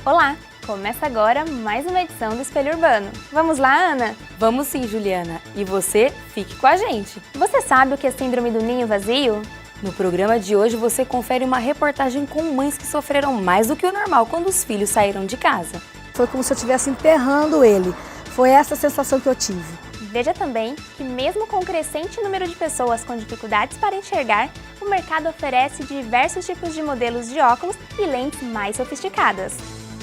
Olá! Começa agora mais uma edição do Espelho Urbano. Vamos lá, Ana? Vamos sim, Juliana. E você, fique com a gente. Você sabe o que é síndrome do ninho vazio? No programa de hoje você confere uma reportagem com mães que sofreram mais do que o normal quando os filhos saíram de casa. Foi como se eu estivesse enterrando ele. Foi essa a sensação que eu tive. Veja também que mesmo com o crescente número de pessoas com dificuldades para enxergar, o mercado oferece diversos tipos de modelos de óculos e lentes mais sofisticadas.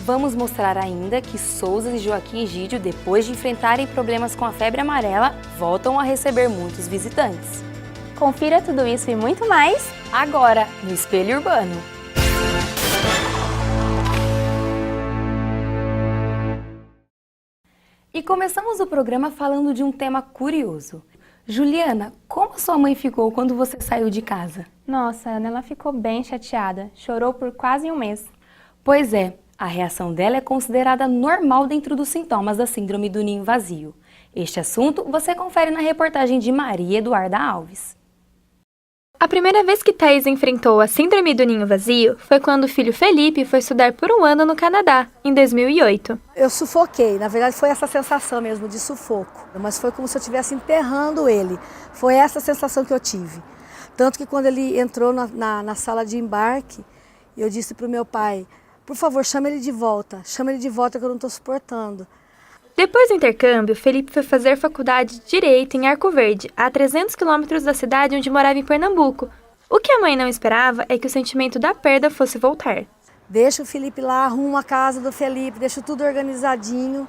Vamos mostrar ainda que Souza e Joaquim Egídio, depois de enfrentarem problemas com a febre amarela, voltam a receber muitos visitantes. Confira tudo isso e muito mais agora no Espelho Urbano. E começamos o programa falando de um tema curioso. Juliana, como sua mãe ficou quando você saiu de casa? Nossa, Ana, ela ficou bem chateada. Chorou por quase um mês. Pois é, a reação dela é considerada normal dentro dos sintomas da síndrome do ninho vazio. Este assunto você confere na reportagem de Maria Eduarda Alves. A primeira vez que Thaís enfrentou a síndrome do ninho vazio foi quando o filho Felipe foi estudar por um ano no Canadá, em 2008. Eu sufoquei, na verdade foi essa sensação mesmo de sufoco, mas foi como se eu estivesse enterrando ele. Foi essa sensação que eu tive. Tanto que quando ele entrou na sala de embarque, eu disse para o meu pai, por favor, chama ele de volta que eu não estou suportando. Depois do intercâmbio, Felipe foi fazer faculdade de Direito em Arco Verde, a 300 quilômetros da cidade onde morava em Pernambuco. O que a mãe não esperava é que o sentimento da perda fosse voltar. Deixa o Felipe lá, arruma a casa do Felipe, deixa tudo organizadinho,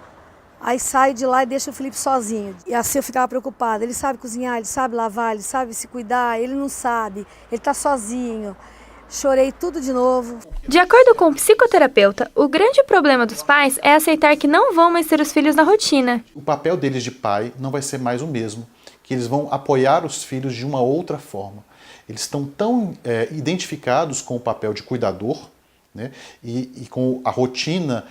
aí sai de lá e deixa o Felipe sozinho. E assim eu ficava preocupada, ele sabe cozinhar, ele sabe lavar, ele sabe se cuidar, ele não sabe, ele está sozinho. Chorei tudo de novo. De acordo com o psicoterapeuta, o grande problema dos pais é aceitar que não vão mais ter os filhos na rotina. O papel deles de pai não vai ser mais o mesmo, que eles vão apoiar os filhos de uma outra forma. Eles estão tão identificados com o papel de cuidador, né, e com a rotina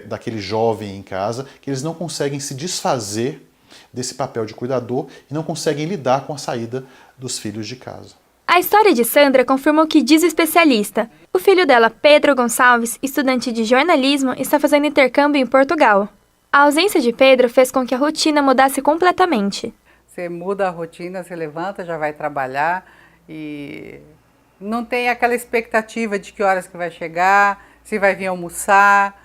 daquele jovem em casa, que eles não conseguem se desfazer desse papel de cuidador e não conseguem lidar com a saída dos filhos de casa. A história de Sandra confirma o que diz o especialista. O filho dela, Pedro Gonçalves, estudante de jornalismo, está fazendo intercâmbio em Portugal. A ausência de Pedro fez com que a rotina mudasse completamente. Você muda a rotina, você levanta, já vai trabalhar e não tem aquela expectativa de que horas que vai chegar, se vai vir almoçar,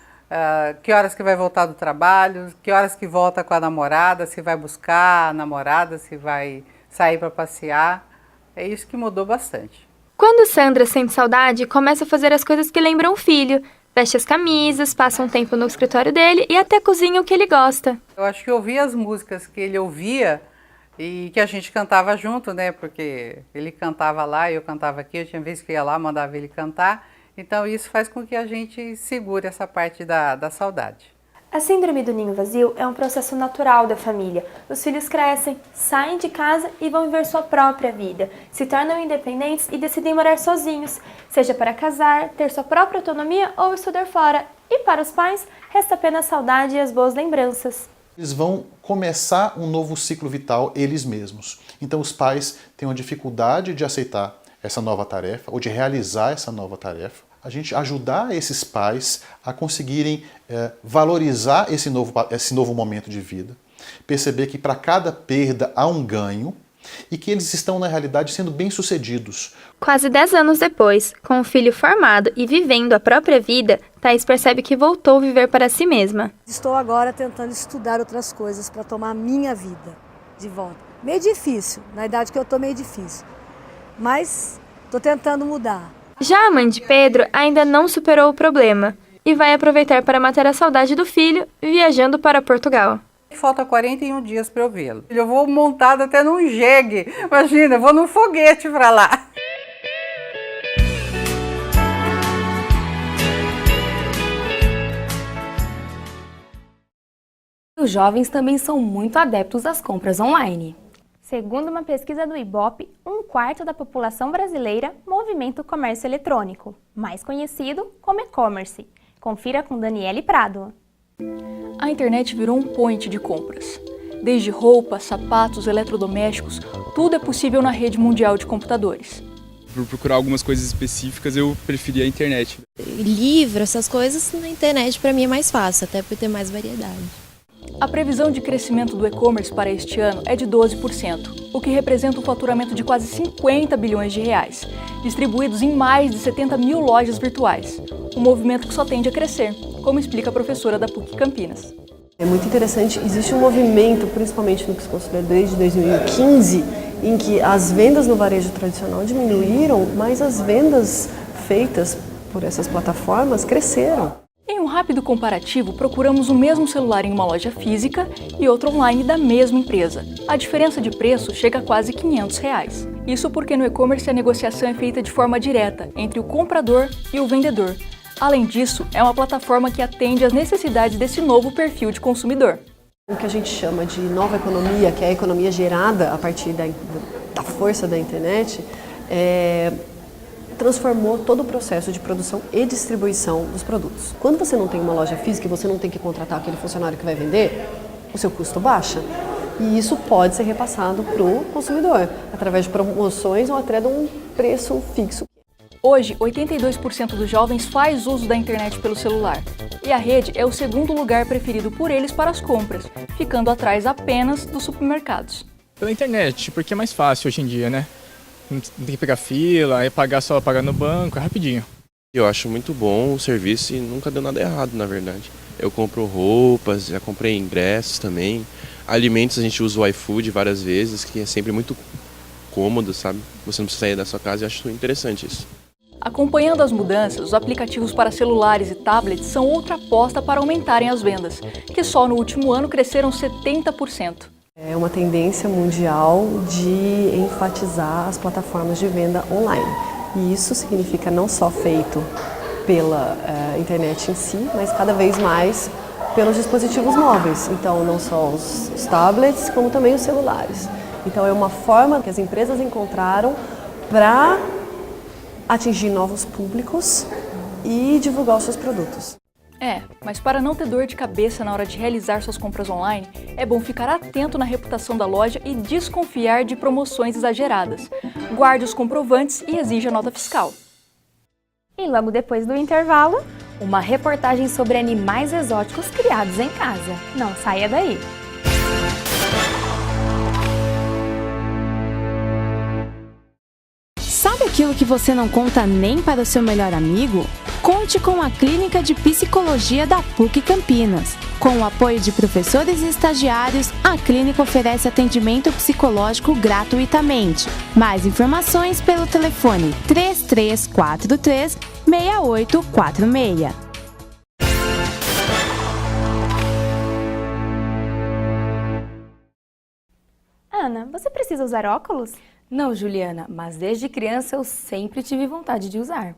que horas que vai voltar do trabalho, que horas que volta com a namorada, se vai buscar a namorada, se vai sair para passear. É isso que mudou bastante. Quando Sandra sente saudade, começa a fazer as coisas que lembram o filho. Veste as camisas, passa um tempo no escritório dele e até cozinha o que ele gosta. Eu acho que eu ouvia as músicas que ele ouvia e que a gente cantava junto, né? Porque ele cantava lá e eu cantava aqui. Eu tinha vezes que ia lá, mandava ele cantar. Então isso faz com que a gente segure essa parte da saudade. A síndrome do ninho vazio é um processo natural da família. Os filhos crescem, saem de casa e vão viver sua própria vida. Se tornam independentes e decidem morar sozinhos, seja para casar, ter sua própria autonomia ou estudar fora. E para os pais, resta apenas saudade e as boas lembranças. Eles vão começar um novo ciclo vital eles mesmos. Então os pais têm uma dificuldade de aceitar essa nova tarefa ou de realizar essa nova tarefa. A gente ajudar esses pais a conseguirem valorizar esse novo momento de vida, perceber que para cada perda há um ganho e que eles estão, na realidade, sendo bem-sucedidos. Quase 10 anos depois, com o filho formado e vivendo a própria vida, Thaís percebe que voltou a viver para si mesma. Estou agora tentando estudar outras coisas para tomar a minha vida de volta. Meio difícil, na idade que eu estou meio difícil, mas estou tentando mudar. Já a mãe de Pedro ainda não superou o problema e vai aproveitar para matar a saudade do filho, viajando para Portugal. Falta 41 dias para eu vê-lo. Eu vou montado até num jegue. Imagina, eu vou num foguete para lá. Os jovens também são muito adeptos às compras online. Segundo uma pesquisa do Ibope, 1/4 da população brasileira movimenta o comércio eletrônico, mais conhecido como e-commerce. Confira com Daniele Prado. A internet virou um point de compras. Desde roupas, sapatos, eletrodomésticos, tudo é possível na rede mundial de computadores. Por procurar algumas coisas específicas, eu preferi a internet. Livro, essas coisas, na internet para mim é mais fácil, até por ter mais variedade. A previsão de crescimento do e-commerce para este ano é de 12%, o que representa um faturamento de quase 50 bilhões de reais, distribuídos em mais de 70 mil lojas virtuais. Um movimento que só tende a crescer, como explica a professora da PUC Campinas. É muito interessante, existe um movimento, principalmente no que se considera desde 2015, em que as vendas no varejo tradicional diminuíram, mas as vendas feitas por essas plataformas cresceram. Em um rápido comparativo, procuramos o mesmo celular em uma loja física e outra online da mesma empresa. A diferença de preço chega a quase R$500. Isso porque no e-commerce a negociação é feita de forma direta entre o comprador e o vendedor. Além disso, é uma plataforma que atende às necessidades desse novo perfil de consumidor. O que a gente chama de nova economia, que é a economia gerada a partir da força da internet, transformou todo o processo de produção e distribuição dos produtos. Quando você não tem uma loja física e você não tem que contratar aquele funcionário que vai vender, o seu custo baixa. E isso pode ser repassado para o consumidor, através de promoções ou até de um preço fixo. Hoje, 82% dos jovens faz uso da internet pelo celular. E a rede é o segundo lugar preferido por eles para as compras, ficando atrás apenas dos supermercados. Pela internet, porque é mais fácil hoje em dia, né? Não tem que pegar fila, aí só pagar no banco, é rapidinho. Eu acho muito bom o serviço e nunca deu nada errado, na verdade. Eu compro roupas, já comprei ingressos também. Alimentos a gente usa o iFood várias vezes, que é sempre muito cômodo, sabe? Você não precisa sair da sua casa e acho interessante isso. Acompanhando as mudanças, os aplicativos para celulares e tablets são outra aposta para aumentarem as vendas, que só no último ano cresceram 70%. É uma tendência mundial de enfatizar as plataformas de venda online. E isso significa não só feito pela internet em si, mas cada vez mais pelos dispositivos móveis. Então, não só os tablets, como também os celulares. Então, é uma forma que as empresas encontraram para atingir novos públicos e divulgar os seus produtos. Mas para não ter dor de cabeça na hora de realizar suas compras online, é bom ficar atento na reputação da loja e desconfiar de promoções exageradas. Guarde os comprovantes e exija a nota fiscal. E logo depois do intervalo, uma reportagem sobre animais exóticos criados em casa. Não saia daí! Sabe aquilo que você não conta nem para o seu melhor amigo? Conte com a Clínica de Psicologia da PUC Campinas. Com o apoio de professores e estagiários, a clínica oferece atendimento psicológico gratuitamente. Mais informações pelo telefone 3343-6846. Ana, você precisa usar óculos? Não, Juliana, mas desde criança eu sempre tive vontade de usar.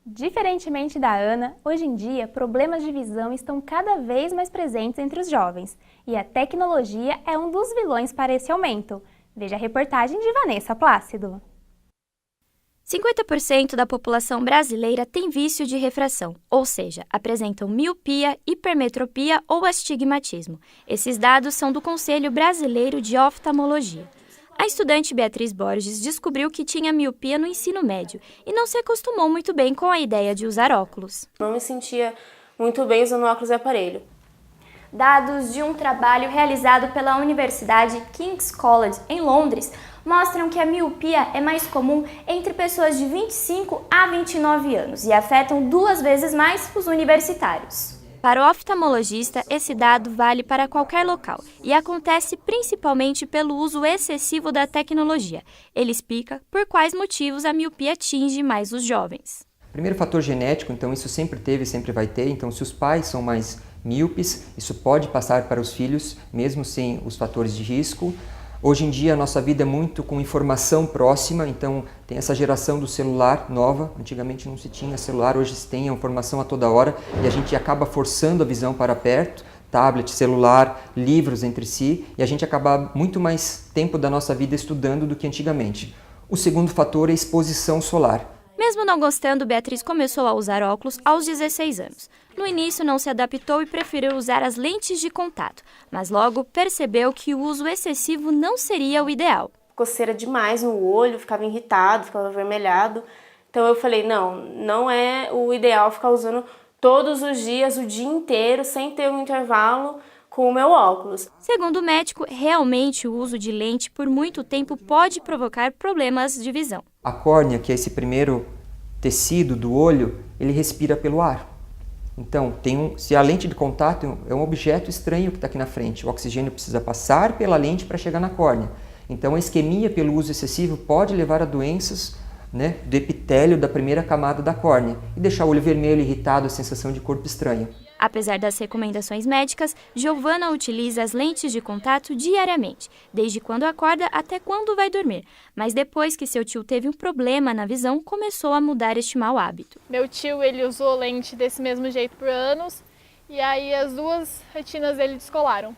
Diferentemente da Ana, hoje em dia, problemas de visão estão cada vez mais presentes entre os jovens. E a tecnologia é um dos vilões para esse aumento. Veja a reportagem de Vanessa Plácido. 50% da população brasileira tem vício de refração, ou seja, apresentam miopia, hipermetropia ou astigmatismo. Esses dados são do Conselho Brasileiro de Oftalmologia. A estudante Beatriz Borges descobriu que tinha miopia no ensino médio e não se acostumou muito bem com a ideia de usar óculos. Não me sentia muito bem usando óculos e aparelho. Dados de um trabalho realizado pela Universidade King's College, em Londres, mostram que a miopia é mais comum entre pessoas de 25 a 29 anos e afetam 2 vezes mais os universitários. Para o oftalmologista, esse dado vale para qualquer local e acontece principalmente pelo uso excessivo da tecnologia. Ele explica por quais motivos a miopia atinge mais os jovens. Primeiro, fator genético, então isso sempre teve e sempre vai ter. Então, se os pais são mais míopes, isso pode passar para os filhos, mesmo sem os fatores de risco. Hoje em dia a nossa vida é muito com informação próxima, então tem essa geração do celular nova, antigamente não se tinha celular, hoje se tem a informação a toda hora e a gente acaba forçando a visão para perto, tablet, celular, livros entre si, e a gente acaba muito mais tempo da nossa vida estudando do que antigamente. O segundo fator é a exposição solar. Mesmo não gostando, Beatriz começou a usar óculos aos 16 anos. No início não se adaptou e preferiu usar as lentes de contato, mas logo percebeu que o uso excessivo não seria o ideal. coceira demais no olho, ficava irritado, ficava avermelhado. Então eu falei, não é o ideal ficar usando todos os dias, o dia inteiro, sem ter um intervalo com o meu óculos. Segundo o médico, realmente o uso de lente por muito tempo pode provocar problemas de visão. A córnea, que é esse primeiro tecido do olho, ele respira pelo ar. Então, se a lente de contato é um objeto estranho que está aqui na frente, o oxigênio precisa passar pela lente para chegar na córnea. Então, a isquemia pelo uso excessivo pode levar a doenças, né, do epitélio da primeira camada da córnea e deixar o olho vermelho, irritado, a sensação de corpo estranha. Apesar das recomendações médicas, Giovana utiliza as lentes de contato diariamente, desde quando acorda até quando vai dormir. Mas depois que seu tio teve um problema na visão, começou a mudar este mau hábito. Meu tio, ele usou lente desse mesmo jeito por anos, e aí as duas retinas dele descolaram.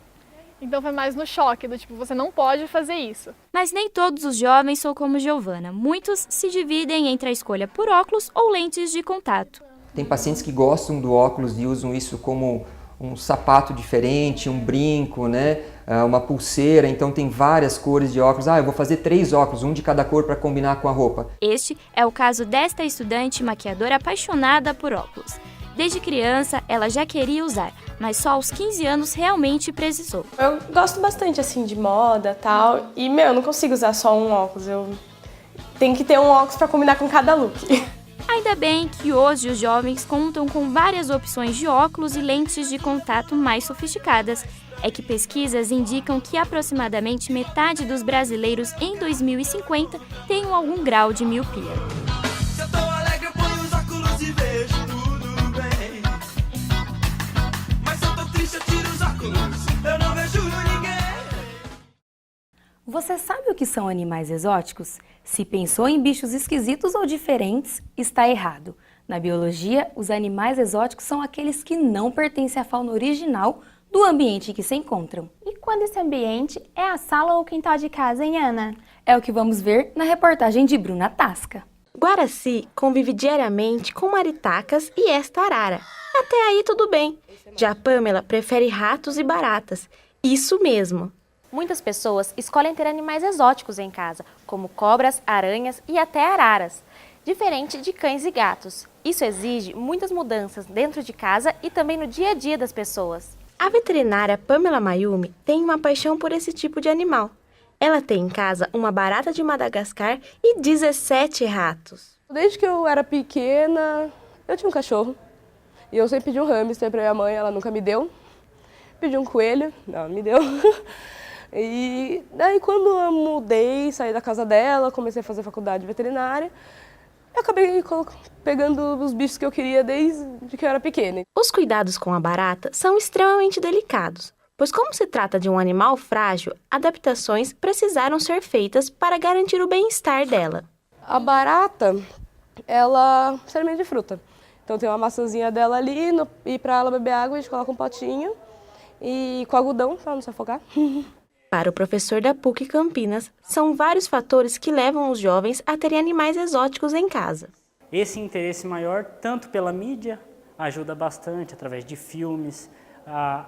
Então foi mais no choque, do tipo, você não pode fazer isso. Mas nem todos os jovens são como Giovana. Muitos se dividem entre a escolha por óculos ou lentes de contato. Tem pacientes que gostam do óculos e usam isso como um sapato diferente, um brinco, né? Uma pulseira, então tem várias cores de óculos. Eu vou fazer 3 óculos, um de cada cor para combinar com a roupa. Este é o caso desta estudante maquiadora apaixonada por óculos. Desde criança, ela já queria usar, mas só aos 15 anos realmente precisou. Eu gosto bastante, assim, de moda e tal, e, eu não consigo usar só um óculos, eu tenho que ter um óculos para combinar com cada look. Ainda bem que hoje os jovens contam com várias opções de óculos e lentes de contato mais sofisticadas. É que pesquisas indicam que aproximadamente metade dos brasileiros em 2050 tenham algum grau de miopia. Você sabe o que são animais exóticos? Se pensou em bichos esquisitos ou diferentes, está errado. Na biologia, os animais exóticos são aqueles que não pertencem à fauna original do ambiente em que se encontram. E quando esse ambiente é a sala ou o quintal de casa, hein, Ana? É o que vamos ver na reportagem de Bruna Tasca. Guaraci convive diariamente com maritacas e esta arara. Até aí tudo bem. Já Pamela prefere ratos e baratas. Isso mesmo. Muitas pessoas escolhem ter animais exóticos em casa, como cobras, aranhas e até araras, diferente de cães e gatos. Isso exige muitas mudanças dentro de casa e também no dia a dia das pessoas. A veterinária Pamela Mayumi tem uma paixão por esse tipo de animal. Ela tem em casa uma barata de Madagascar e 17 ratos. Desde que eu era pequena, eu tinha um cachorro. E eu sempre pedi um hamster para minha mãe, ela nunca me deu. Pedi um coelho, não me deu. E daí quando eu mudei, saí da casa dela, comecei a fazer faculdade veterinária, eu acabei pegando os bichos que eu queria desde que eu era pequena. Os cuidados com a barata são extremamente delicados, pois como se trata de um animal frágil, adaptações precisaram ser feitas para garantir o bem-estar dela. A barata, ela se alimenta de fruta. Então tem uma maçãzinha dela ali, e para ela beber água a gente coloca um potinho e com algodão para não se afogar. Para o professor da PUC Campinas, são vários fatores que levam os jovens a terem animais exóticos em casa. Esse interesse maior, tanto pela mídia, ajuda bastante, através de filmes,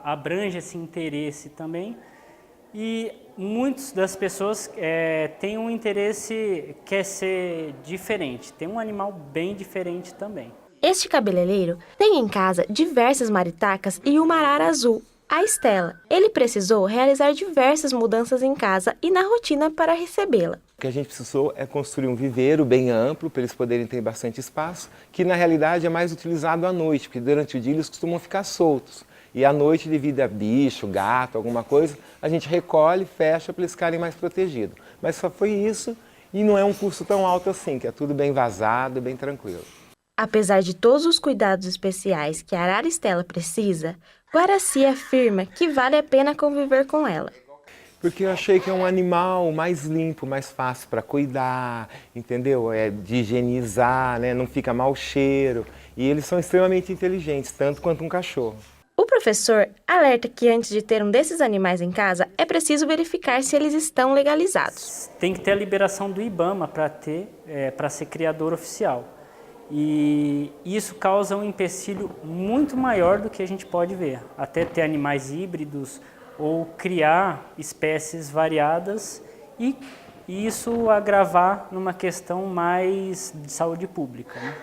abrange esse interesse também. E muitas das pessoas têm um interesse, quer ser diferente, tem um animal bem diferente também. Este cabeleireiro tem em casa diversas maritacas e uma arara azul, a Estela. Ele precisou realizar diversas mudanças em casa e na rotina para recebê-la. O que a gente precisou é construir um viveiro bem amplo, para eles poderem ter bastante espaço, que na realidade é mais utilizado à noite, porque durante o dia eles costumam ficar soltos. E à noite, devido a bicho, gato, alguma coisa, a gente recolhe, fecha para eles ficarem mais protegidos. Mas só foi isso e não é um custo tão alto assim, que é tudo bem vazado, bem tranquilo. Apesar de todos os cuidados especiais que a arara Estela precisa, Guaraci afirma que vale a pena conviver com ela. Porque eu achei que é um animal mais limpo, mais fácil para cuidar, entendeu? De higienizar, né? Não fica mau cheiro. E eles são extremamente inteligentes, tanto quanto um cachorro. O professor alerta que antes de ter um desses animais em casa, é preciso verificar se eles estão legalizados. Tem que ter a liberação do IBAMA para ser criador oficial. E isso causa um empecilho muito maior do que a gente pode ver. Até ter animais híbridos ou criar espécies variadas e e isso agravar numa questão mais de saúde pública, né?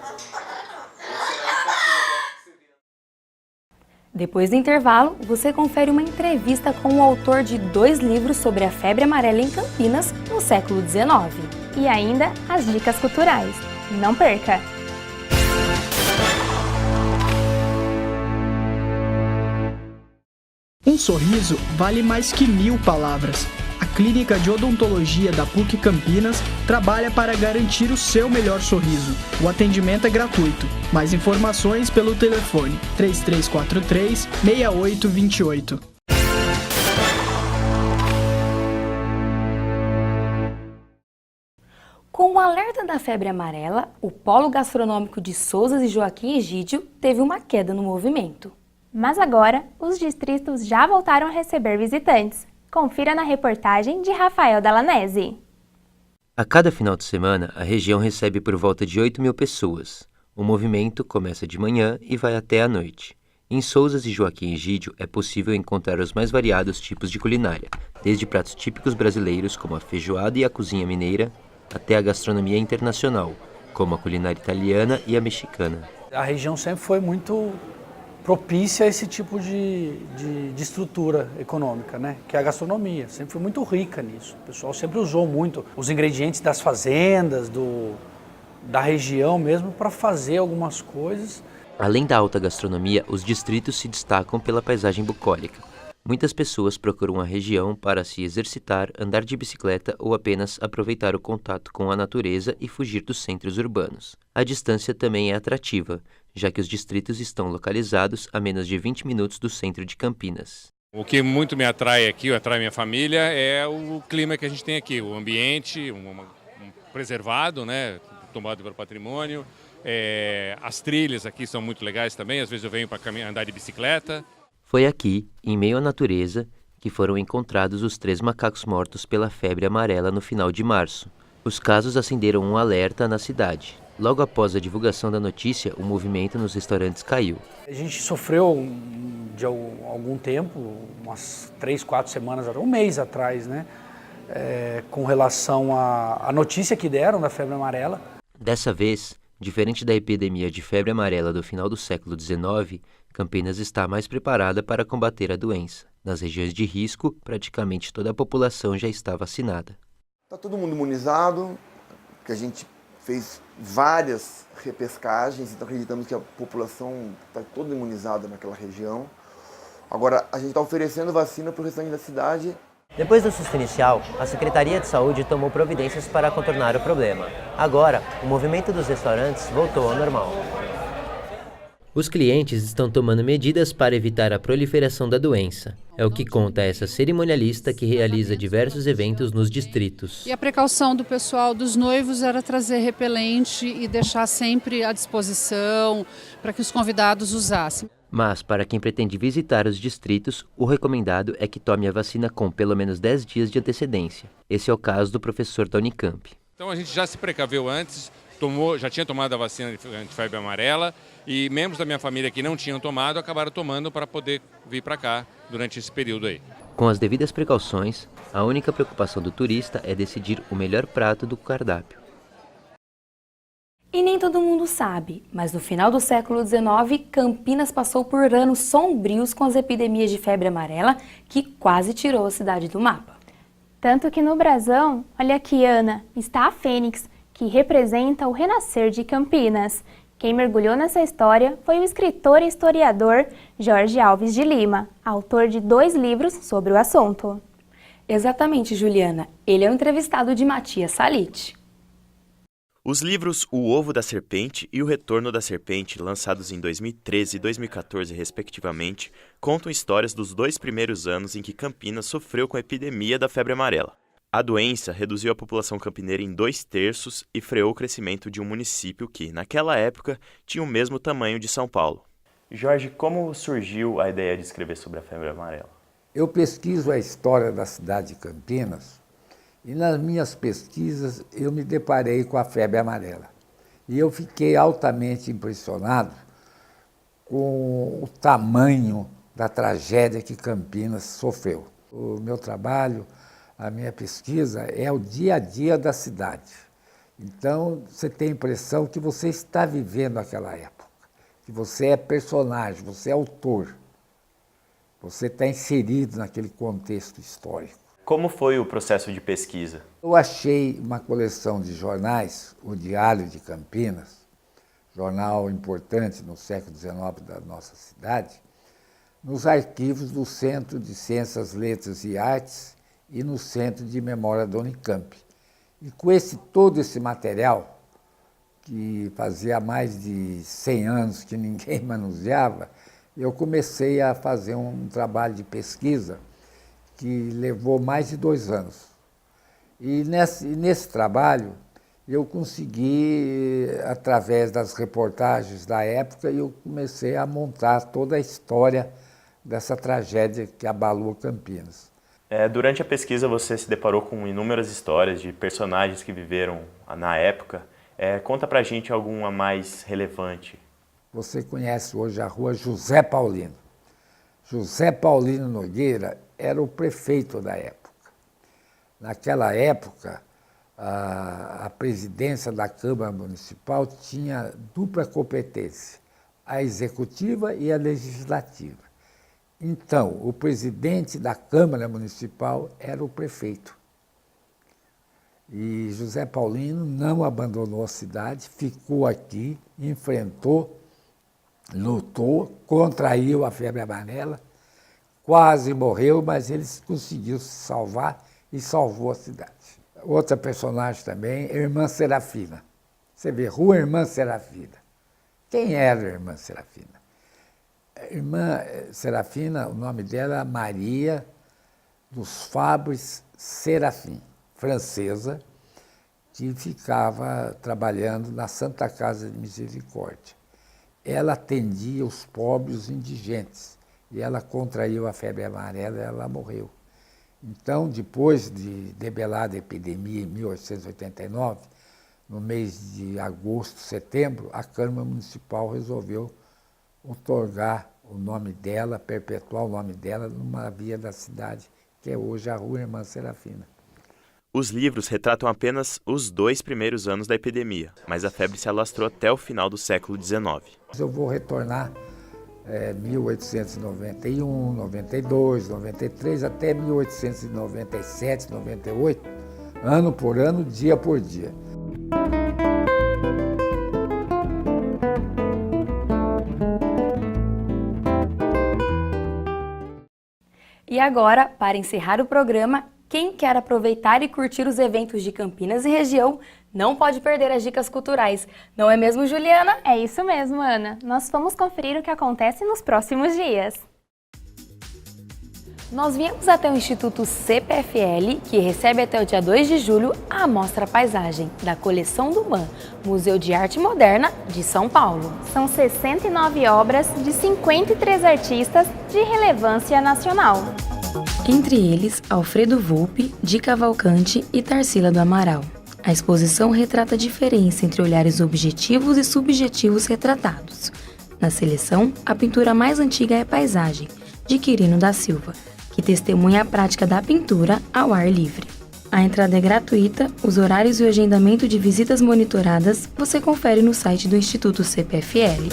Depois do intervalo, você confere uma entrevista com o autor de 2 livros sobre a febre amarela em Campinas no século XIX. E ainda as dicas culturais. Não perca! Um sorriso vale mais que 1000 palavras. A Clínica de Odontologia da PUC Campinas trabalha para garantir o seu melhor sorriso. O atendimento é gratuito. Mais informações pelo telefone 3343-6828. Com o alerta da febre amarela, o Polo Gastronômico de Sousas e Joaquim Egídio teve uma queda no movimento. Mas agora, os distritos já voltaram a receber visitantes. Confira na reportagem de Rafael Dalanese. A cada final de semana, a região recebe por volta de 8.000 pessoas. O movimento começa de manhã e vai até à noite. Em Sousas e Joaquim Egídio é possível encontrar os mais variados tipos de culinária, desde pratos típicos brasileiros como a feijoada e a cozinha mineira, até a gastronomia internacional, como a culinária italiana e a mexicana. A região sempre foi muito propícia a esse tipo de estrutura econômica, né? Que é a gastronomia, sempre foi muito rica nisso. O pessoal sempre usou muito os ingredientes das fazendas, da região mesmo, para fazer algumas coisas. Além da alta gastronomia, os distritos se destacam pela paisagem bucólica. Muitas pessoas procuram a região para se exercitar, andar de bicicleta ou apenas aproveitar o contato com a natureza e fugir dos centros urbanos. A distância também é atrativa, já que os distritos estão localizados a menos de 20 minutos do centro de Campinas. O que muito me atrai aqui, atrai minha família, é o clima que a gente tem aqui, o ambiente preservado, né, tomado pelo patrimônio. As trilhas aqui são muito legais também, às vezes eu venho para andar de bicicleta. Foi aqui, em meio à natureza, que foram encontrados os 3 macacos mortos pela febre amarela no final de março. Os casos acenderam um alerta na cidade. Logo após a divulgação da notícia, o movimento nos restaurantes caiu. A gente sofreu de algum tempo, umas 3, 4 semanas, um mês atrás, né? Com relação à notícia que deram da febre amarela. Dessa vez, diferente da epidemia de febre amarela do final do século XIX, Campinas está mais preparada para combater a doença. Nas regiões de risco, praticamente toda a população já está vacinada. Está todo mundo imunizado, que a gente fez várias repescagens, então acreditamos que a população está toda imunizada naquela região. Agora, a gente está oferecendo vacina para o restante da cidade. Depois do susto inicial, a Secretaria de Saúde tomou providências para contornar o problema. Agora, o movimento dos restaurantes voltou ao normal. Os clientes estão tomando medidas para evitar a proliferação da doença. É o que conta essa cerimonialista que realiza diversos eventos nos distritos. E a precaução do pessoal, dos noivos, era trazer repelente e deixar sempre à disposição para que os convidados usassem. Mas, para quem pretende visitar os distritos, o recomendado é que tome a vacina com pelo menos 10 dias de antecedência. Esse é o caso do professor da Unicamp. Então a gente já se precaveu antes, já tinha tomado a vacina de febre amarela e membros da minha família que não tinham tomado acabaram tomando para poder vir para cá durante esse período aí. Com as devidas precauções, a única preocupação do turista é decidir o melhor prato do cardápio. E nem todo mundo sabe, mas no final do século XIX, Campinas passou por anos sombrios com as epidemias de febre amarela que quase tirou a cidade do mapa. Tanto que no brasão, olha aqui, Ana, está a Fênix, que representa o renascer de Campinas. Quem mergulhou nessa história foi o escritor e historiador Jorge Alves de Lima, autor de 2 livros sobre o assunto. Exatamente, Juliana. Ele é o entrevistado de Matias Salite. Os livros O Ovo da Serpente e O Retorno da Serpente, lançados em 2013 e 2014, respectivamente, contam histórias dos 2 primeiros anos em que Campinas sofreu com a epidemia da febre amarela. A doença reduziu a população campineira em 2/3 e freou o crescimento de um município que, naquela época, tinha o mesmo tamanho de São Paulo. Jorge, como surgiu a ideia de escrever sobre a febre amarela? Eu pesquiso a história da cidade de Campinas e nas minhas pesquisas eu me deparei com a febre amarela. E eu fiquei altamente impressionado com o tamanho da tragédia que Campinas sofreu. O meu trabalho a minha pesquisa é o dia a dia da cidade. Então, você tem a impressão que você está vivendo aquela época, que você é personagem, você é autor, você está inserido naquele contexto histórico. Como foi o processo de pesquisa? Eu achei uma coleção de jornais, o Diário de Campinas, jornal importante no século XIX da nossa cidade, nos arquivos do Centro de Ciências, Letras e Artes e no Centro de Memória da Unicamp. E com todo esse material, que fazia mais de 100 anos que ninguém manuseava, eu comecei a fazer um trabalho de pesquisa que levou mais de 2 anos. E nesse trabalho, eu consegui, através das reportagens da época, eu comecei a montar toda a história dessa tragédia que abalou Campinas. Durante a pesquisa, você se deparou com inúmeras histórias de personagens que viveram na época. Conta pra gente alguma mais relevante. Você conhece hoje a rua José Paulino. José Paulino Nogueira era o prefeito da época. Naquela época, a presidência da Câmara Municipal tinha dupla competência, a executiva e a legislativa. Então, o presidente da Câmara Municipal era o prefeito. E José Paulino não abandonou a cidade, ficou aqui, enfrentou, lutou, contraiu a febre amarela, quase morreu, mas ele conseguiu se salvar e salvou a cidade. Outra personagem também, a Irmã Serafina. Você vê, Rua Irmã Serafina. Quem era a Irmã Serafina? A Irmã Serafina, o nome dela é Maria dos Fabres Serafim, francesa, que ficava trabalhando na Santa Casa de Misericórdia. Ela atendia os pobres, os indigentes, e ela contraiu a febre amarela e ela morreu. Então, depois de debelada a epidemia em 1889, no mês de agosto, setembro, a Câmara Municipal resolveu outorgar o nome dela, perpetuar o nome dela numa via da cidade, que é hoje a Rua Irmã Serafina. Os livros retratam apenas os 2 primeiros anos da epidemia, mas a febre se alastrou até o final do século XIX. Eu vou retornar 1891, 92, 93, até 1897, 98, ano por ano, dia por dia. E agora, para encerrar o programa, quem quer aproveitar e curtir os eventos de Campinas e região não pode perder as dicas culturais. Não é mesmo, Juliana? É isso mesmo, Ana. Nós vamos conferir o que acontece nos próximos dias. Nós viemos até o Instituto CPFL, que recebe até o dia 2 de julho a Mostra Paisagem, da coleção do MAM, Museu de Arte Moderna de São Paulo. São 69 obras de 53 artistas de relevância nacional. Entre eles, Alfredo Volpi, Di Cavalcanti e Tarsila do Amaral. A exposição retrata a diferença entre olhares objetivos e subjetivos retratados. Na seleção, a pintura mais antiga é Paisagem, de Quirino da Silva, que testemunha a prática da pintura ao ar livre. A entrada é gratuita, os horários e o agendamento de visitas monitoradas você confere no site do Instituto CPFL.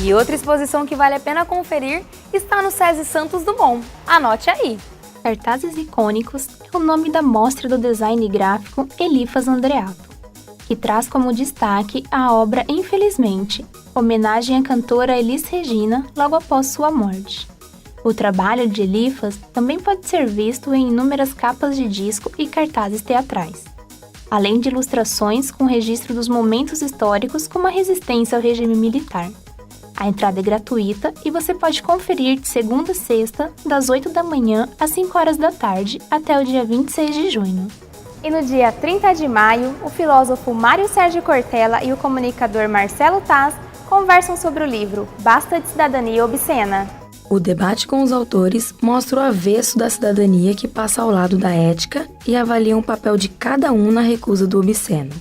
E outra exposição que vale a pena conferir está no SESI Santos Dumont. Anote aí! Cartazes Icônicos é o nome da mostra do design gráfico Elifas Andreato, que traz como destaque a obra Infelizmente, homenagem à cantora Elis Regina logo após sua morte. O trabalho de Elifas também pode ser visto em inúmeras capas de disco e cartazes teatrais, além de ilustrações com registro dos momentos históricos como a resistência ao regime militar. A entrada é gratuita e você pode conferir de segunda a sexta, das 8 da manhã às 5 horas da tarde, até o dia 26 de junho. E no dia 30 de maio, o filósofo Mário Sérgio Cortella e o comunicador Marcelo Taz conversam sobre o livro Basta de Cidadania Obscena. O debate com os autores mostra o avesso da cidadania que passa ao lado da ética e avalia o papel de cada um na recusa do obsceno,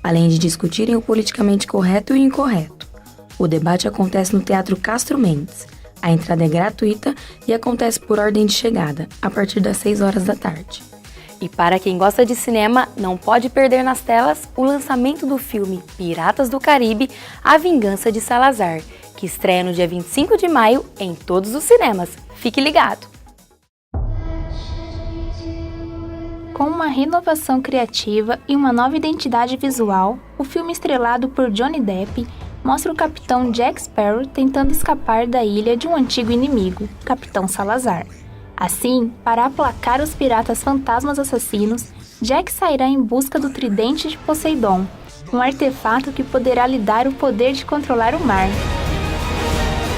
além de discutirem o politicamente correto e o incorreto. O debate acontece no Teatro Castro Mendes. A entrada é gratuita e acontece por ordem de chegada, a partir das 6 horas da tarde. E para quem gosta de cinema, não pode perder nas telas o lançamento do filme Piratas do Caribe: A Vingança de Salazar, que estreia no dia 25 de maio em todos os cinemas. Fique ligado! Com uma renovação criativa e uma nova identidade visual, o filme estrelado por Johnny Depp mostra o capitão Jack Sparrow tentando escapar da ilha de um antigo inimigo, Capitão Salazar. Assim, para aplacar os piratas fantasmas assassinos, Jack sairá em busca do Tridente de Poseidon, um artefato que poderá lhe dar o poder de controlar o mar.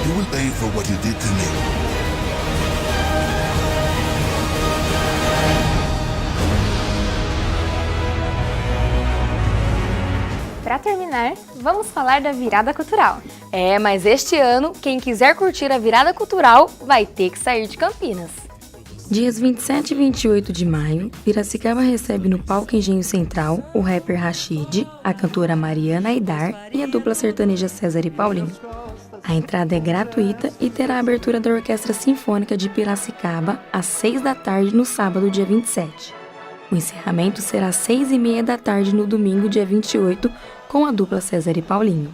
You will pay for what you did to me. Para terminar, vamos falar da virada cultural. Mas este ano, quem quiser curtir a virada cultural vai ter que sair de Campinas. Dias 27 e 28 de maio, Piracicaba recebe no palco Engenho Central o rapper Rashid, a cantora Mariana Aidar e a dupla sertaneja César e Paulinho. A entrada é gratuita e terá a abertura da Orquestra Sinfônica de Piracicaba às 6 da tarde no sábado, dia 27. O encerramento será às 6h30 da tarde no domingo, dia 28, com a dupla César e Paulinho.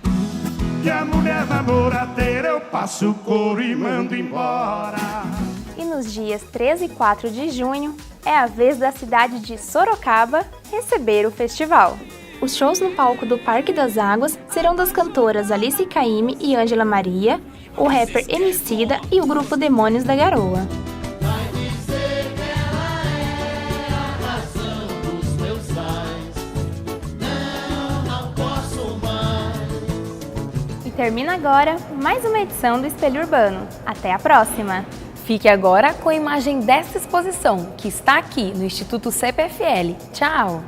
E a mulher namoradeira eu passo o couro e mando embora. E nos dias 13 e 4 de junho, é a vez da cidade de Sorocaba receber o festival. Os shows no palco do Parque das Águas serão das cantoras Alice Caymmi e Ângela Maria, o rapper Emicida e o grupo Demônios da Garoa. E termina agora mais uma edição do Espelho Urbano. Até a próxima! Fique agora com a imagem desta exposição, que está aqui no Instituto CPFL. Tchau!